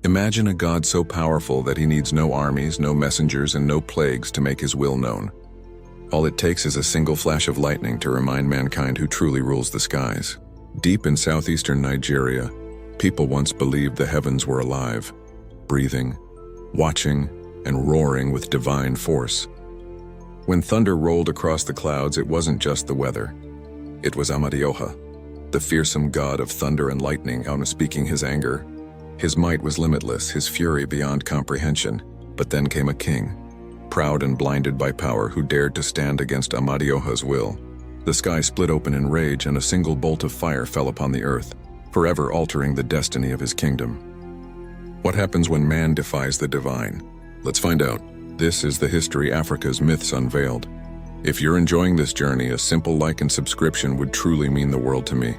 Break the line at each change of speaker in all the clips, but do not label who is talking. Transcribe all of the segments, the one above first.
Imagine a god so powerful that he needs no armies, no messengers, and no plagues to make his will known. All it takes is a single flash of lightning to remind mankind who truly rules the skies. Deep in southeastern Nigeria, people once believed the heavens were alive, breathing, watching, and roaring with divine force. When thunder rolled across the clouds, it wasn't just the weather. It was Amadioha, the fearsome god of thunder and lightning, out speaking his anger. His might was limitless, his fury beyond comprehension. But then came a king, proud and blinded by power, who dared to stand against Amadioha's will. The sky split open in rage, and a single bolt of fire fell upon the earth, forever altering the destiny of his kingdom. What happens when man defies the divine? Let's find out. This is the History Africa's Myths Unveiled. If you're enjoying this journey, a simple like and subscription would truly mean the world to me.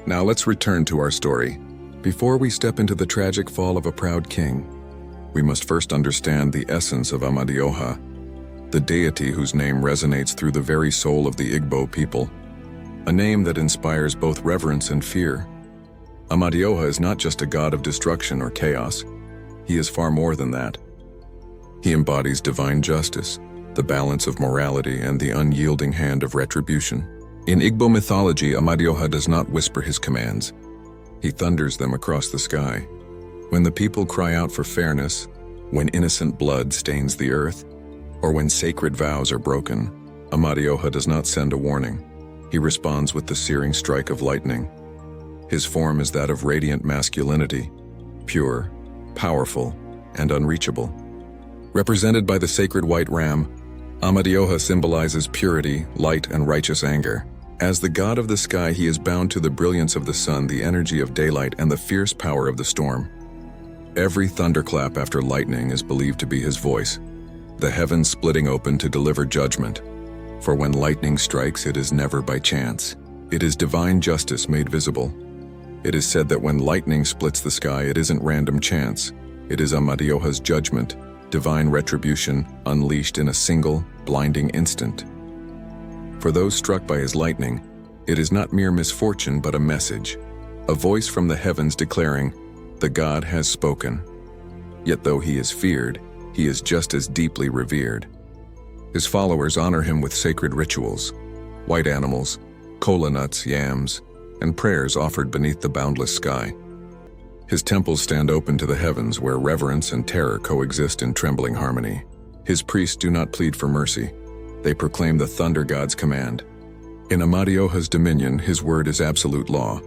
Now let's return to our story. Before we step into the tragic fall of a proud king, we must first understand the essence of Amadioha, the deity whose name resonates through the very soul of the Igbo people, a name that inspires both reverence and fear. Amadioha is not just a god of destruction or chaos. He is far more than that. He embodies divine justice, the balance of morality, and the unyielding hand of retribution. In Igbo mythology, Amadioha does not whisper his commands. He thunders them across the sky. When the people cry out for fairness, when innocent blood stains the earth, or when sacred vows are broken, Amadioha does not send a warning. He responds with the searing strike of lightning. His form is that of radiant masculinity, pure, powerful, and unreachable. Represented by the sacred white ram, Amadioha symbolizes purity, light, and righteous anger. As the god of the sky, he is bound to the brilliance of the sun, the energy of daylight, and the fierce power of the storm. Every thunderclap after lightning is believed to be his voice, the heavens splitting open to deliver judgment. For when lightning strikes, it is never by chance. It is divine justice made visible. It is said that when lightning splits the sky, it isn't random chance. It is Amadioha's judgment, divine retribution unleashed in a single, blinding instant. For those struck by his lightning, it is not mere misfortune but a message, a voice from the heavens declaring, "The god has spoken." Yet though he is feared, he is just as deeply revered. His followers honor him with sacred rituals, white animals, kola nuts, yams, and prayers offered beneath the boundless sky. His temples stand open to the heavens, where reverence and terror coexist in trembling harmony. His priests do not plead for mercy. They proclaim the thunder god's command. In Amadioha's dominion, his word is absolute law.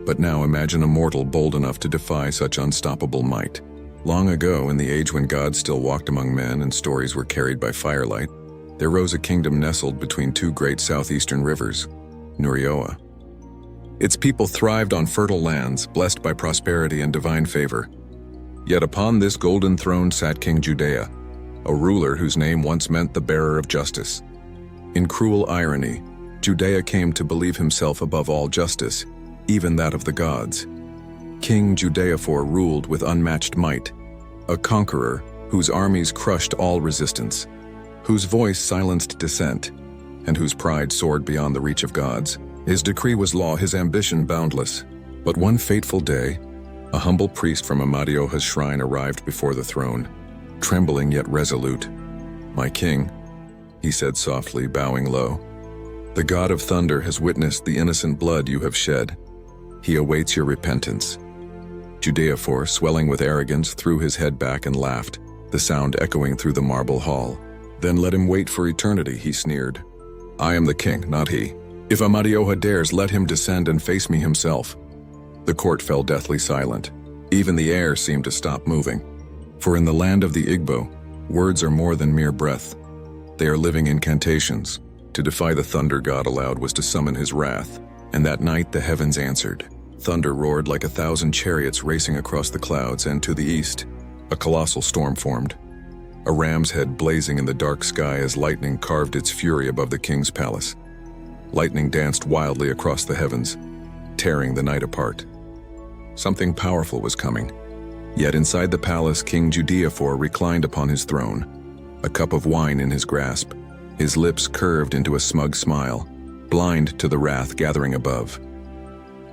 But now imagine a mortal bold enough to defy such unstoppable might. Long ago, in the age when gods still walked among men and stories were carried by firelight, there rose a kingdom nestled between two great southeastern rivers, Nurioa. Its people thrived on fertile lands, blessed by prosperity and divine favor. Yet upon this golden throne sat King Judea, a ruler whose name once meant the bearer of justice. In cruel irony, Judea came to believe himself above all justice, even that of the gods. King Judeafor ruled with unmatched might, a conqueror whose armies crushed all resistance, whose voice silenced dissent, and whose pride soared beyond the reach of gods. His decree was law, his ambition boundless. But one fateful day, a humble priest from Amadioha's shrine arrived before the throne, trembling yet resolute. "My king," he said softly, bowing low, "the god of thunder has witnessed the innocent blood you have shed. He awaits your repentance." Judeafor, swelling with arrogance, threw his head back and laughed, the sound echoing through the marble hall. "Then let him wait for eternity," he sneered. "I am the king, not he. If Amadioha dares, let him descend and face me himself." The court fell deathly silent. Even the air seemed to stop moving. For in the land of the Igbo, words are more than mere breath. They are living incantations. To defy the thunder god aloud was to summon his wrath. And that night the heavens answered. Thunder roared like 1,000 chariots racing across the clouds, and to the east, a colossal storm formed. A ram's head blazing in the dark sky as lightning carved its fury above the king's palace. Lightning danced wildly across the heavens, tearing the night apart. Something powerful was coming. Yet inside the palace, King Judeafor reclined upon his throne, a cup of wine in his grasp, his lips curved into a smug smile, blind to the wrath gathering above.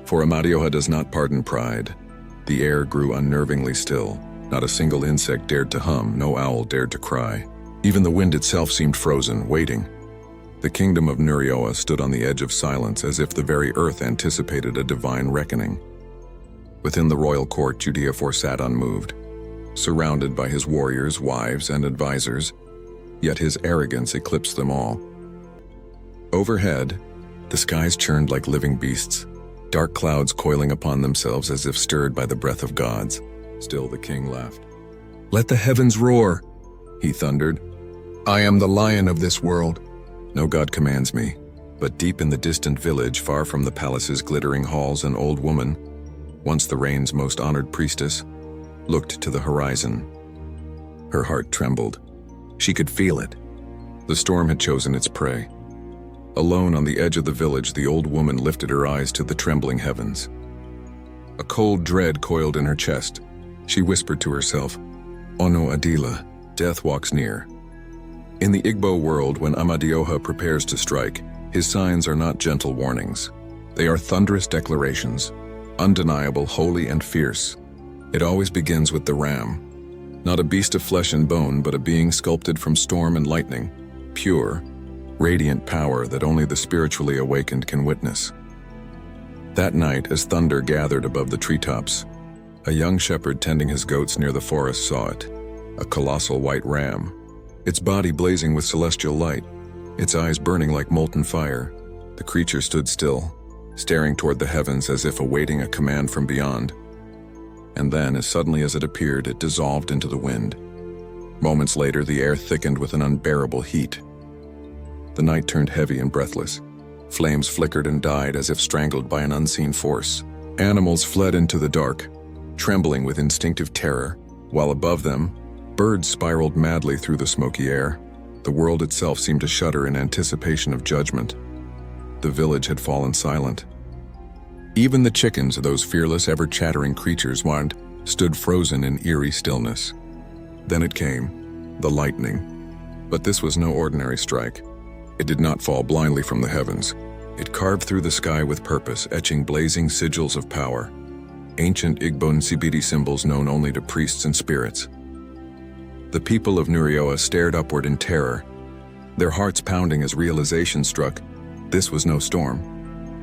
For Amadioha does not pardon pride. The air grew unnervingly still. Not a single insect dared to hum, no owl dared to cry. Even the wind itself seemed frozen, waiting. The kingdom of Nurioa stood on the edge of silence, as if the very earth anticipated a divine reckoning. Within the royal court, Judeafor sat unmoved, surrounded by his warriors, wives, and advisors, yet his arrogance eclipsed them all. Overhead, the skies churned like living beasts, dark clouds coiling upon themselves as if stirred by the breath of gods. Still the king laughed. "Let the heavens roar," he thundered. "I am the lion of this world. No god commands me." But deep in the distant village, far from the palace's glittering halls, an old woman, once the reign's most honored priestess, looked to the horizon. Her heart trembled. She could feel it. The storm had chosen its prey. Alone on the edge of the village, the old woman lifted her eyes to the trembling heavens. A cold dread coiled in her chest. She whispered to herself, "Ono Adila, death walks near." In the Igbo world, when Amadioha prepares to strike, his signs are not gentle warnings. They are thunderous declarations, undeniable, holy, and fierce. It always begins with the ram. Not a beast of flesh and bone, but a being sculpted from storm and lightning, pure, radiant power that only the spiritually awakened can witness. That night, as thunder gathered above the treetops, a young shepherd tending his goats near the forest saw it, a colossal white ram, its body blazing with celestial light, its eyes burning like molten fire. The creature stood still, staring toward the heavens as if awaiting a command from beyond. And then, as suddenly as it appeared, it dissolved into the wind. Moments later, the air thickened with an unbearable heat. The night turned heavy and breathless. Flames flickered and died as if strangled by an unseen force. Animals fled into the dark, trembling with instinctive terror, while above them, birds spiraled madly through the smoky air. The world itself seemed to shudder in anticipation of judgment. The village had fallen silent. Even the chickens, those fearless, ever-chattering creatures, stood frozen in eerie stillness. Then it came, the lightning. But this was no ordinary strike. It did not fall blindly from the heavens. It carved through the sky with purpose, etching blazing sigils of power, ancient Igbo Nsibidi symbols known only to priests and spirits. The people of Nurioa stared upward in terror, their hearts pounding as realization struck. This was no storm.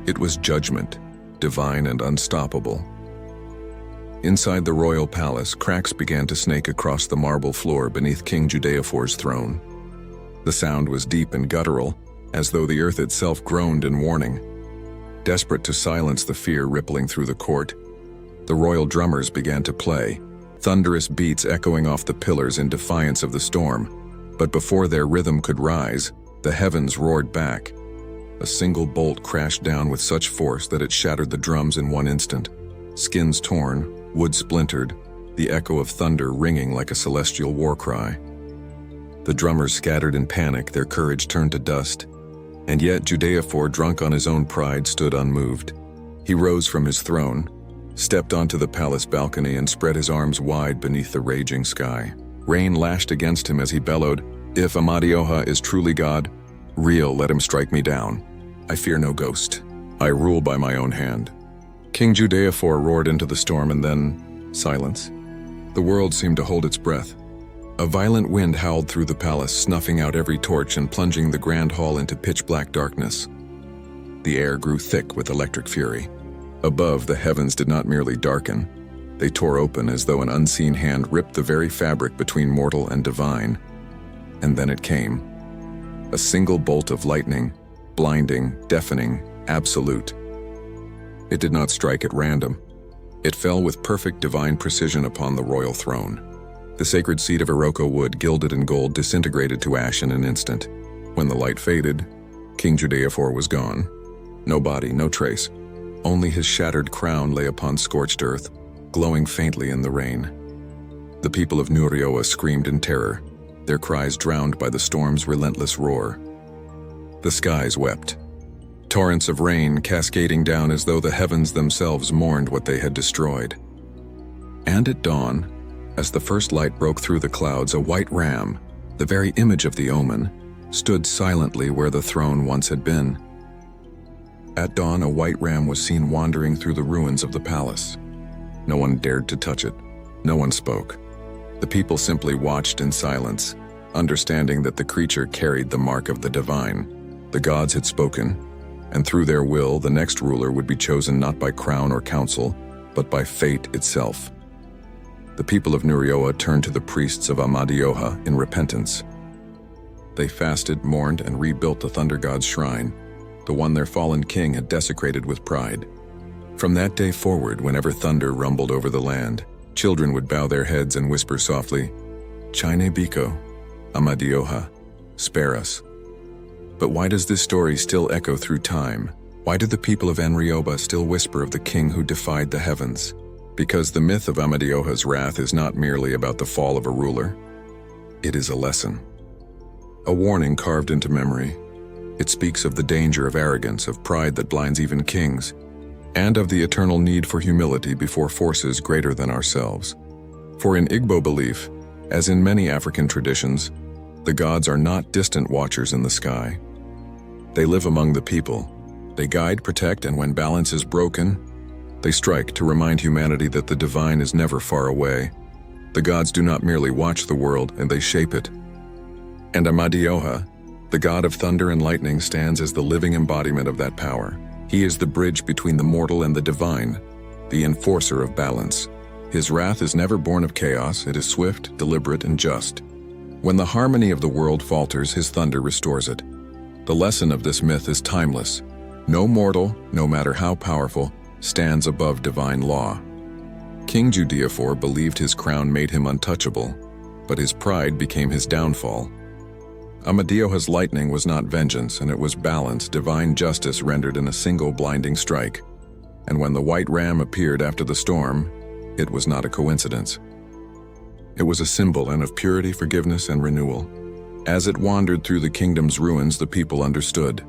It was judgment, divine and unstoppable. Inside the royal palace, cracks began to snake across the marble floor beneath King Judeafor's throne. The sound was deep and guttural, as though the earth itself groaned in warning. Desperate to silence the fear rippling through the court, the royal drummers began to play, thunderous beats echoing off the pillars in defiance of the storm. But before their rhythm could rise, the heavens roared back. A single bolt crashed down with such force that it shattered the drums in one instant. Skins torn, wood splintered, the echo of thunder ringing like a celestial war cry. The drummers scattered in panic, their courage turned to dust. And yet Judeafor, drunk on his own pride, stood unmoved. He rose from his throne, stepped onto the palace balcony, and spread his arms wide beneath the raging sky. Rain lashed against him as he bellowed, "If Amadioha is truly God, real, let him strike me down. I fear no ghost. I rule by my own hand." King Judeafor roared into the storm, and then silence. The world seemed to hold its breath. A violent wind howled through the palace, snuffing out every torch and plunging the grand hall into pitch-black darkness. The air grew thick with electric fury. Above, the heavens did not merely darken. They tore open as though an unseen hand ripped the very fabric between mortal and divine. And then it came. A single bolt of lightning, blinding, deafening, absolute. It did not strike at random. It fell with perfect divine precision upon the royal throne. The sacred seat of Iroko wood, gilded in gold, disintegrated to ash in an instant. When the light faded, King Judeafor was gone. No body, no trace. Only his shattered crown lay upon scorched earth, glowing faintly in the rain. The people of Nurioa screamed in terror, their cries drowned by the storm's relentless roar. The skies wept, torrents of rain cascading down as though the heavens themselves mourned what they had destroyed. And at dawn, as the first light broke through the clouds, a white ram, the very image of the omen, stood silently where the throne once had been. At dawn, a white ram was seen wandering through the ruins of the palace. No one dared to touch it. No one spoke. The people simply watched in silence, understanding that the creature carried the mark of the divine. The gods had spoken, and through their will, the next ruler would be chosen not by crown or council, but by fate itself. The people of Nurioa turned to the priests of Amadioha in repentance. They fasted, mourned, and rebuilt the thunder god's shrine, the one their fallen king had desecrated with pride. From that day forward, whenever thunder rumbled over the land, children would bow their heads and whisper softly, "Chine Biko, Amadioha, spare us." But why does this story still echo through time? Why do the people of Nrioba still whisper of the king who defied the heavens? Because the myth of Amadioha's wrath is not merely about the fall of a ruler. It is a lesson. A warning carved into memory. It speaks of the danger of arrogance, of pride that blinds even kings, and of the eternal need for humility before forces greater than ourselves. For in Igbo belief, as in many African traditions, the gods are not distant watchers in the sky. They live among the people. They guide, protect, and when balance is broken, they strike to remind humanity that the divine is never far away. The gods do not merely watch the world, and they shape it. And Amadioha, the god of thunder and lightning, stands as the living embodiment of that power. He is the bridge between the mortal and the divine, the enforcer of balance. His wrath is never born of chaos. It is swift, deliberate, and just. When the harmony of the world falters, his thunder restores it. The lesson of this myth is timeless. No mortal, no matter how powerful, stands above divine law. King Judeafor believed his crown made him untouchable, but his pride became his downfall. Amadioha's lightning was not vengeance, and it was balance, divine justice rendered in a single blinding strike. And when the white ram appeared after the storm, it was not a coincidence. It was a symbol of purity, forgiveness, and renewal. As it wandered through the kingdom's ruins, the people understood.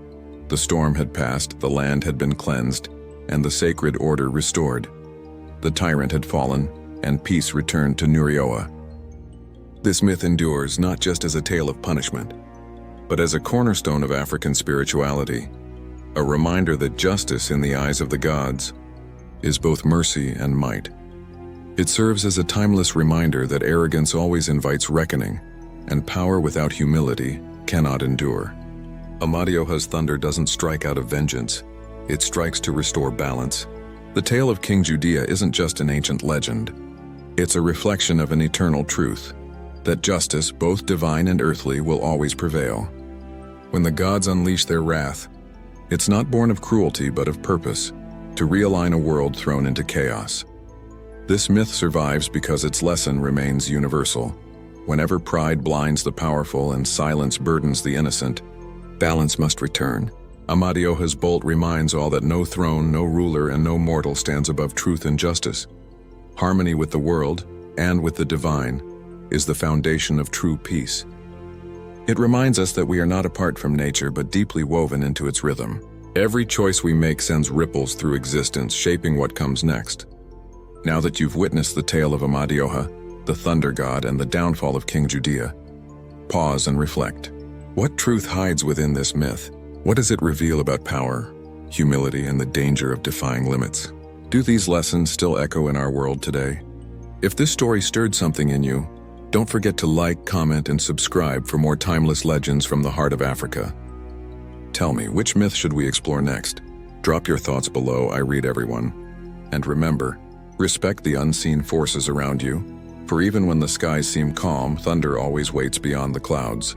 The storm had passed, the land had been cleansed, and the sacred order restored. The tyrant had fallen, and peace returned to Nurioa. This myth endures not just as a tale of punishment, but as a cornerstone of African spirituality, a reminder that justice in the eyes of the gods is both mercy and might. It serves as a timeless reminder that arrogance always invites reckoning, and power without humility cannot endure. Amadioha's thunder doesn't strike out of vengeance, it strikes to restore balance. The tale of King Judea isn't just an ancient legend. It's a reflection of an eternal truth, that justice, both divine and earthly, will always prevail. When the gods unleash their wrath, it's not born of cruelty but of purpose, to realign a world thrown into chaos. This myth survives because its lesson remains universal. Whenever pride blinds the powerful and silence burdens the innocent, balance must return. Amadioha's bolt reminds all that no throne, no ruler, and no mortal stands above truth and justice. Harmony with the world, and with the divine, is the foundation of true peace. It reminds us that we are not apart from nature, but deeply woven into its rhythm. Every choice we make sends ripples through existence, shaping what comes next. Now that you've witnessed the tale of Amadioha, the thunder god, and the downfall of King Judea, pause and reflect. What truth hides within this myth? What does it reveal about power, humility, and the danger of defying limits? Do these lessons still echo in our world today? If this story stirred something in you, don't forget to like, comment, and subscribe for more timeless legends from the heart of Africa. Tell me, which myth should we explore next? Drop your thoughts below, I read everyone. And remember, respect the unseen forces around you, for even when the skies seem calm, thunder always waits beyond the clouds.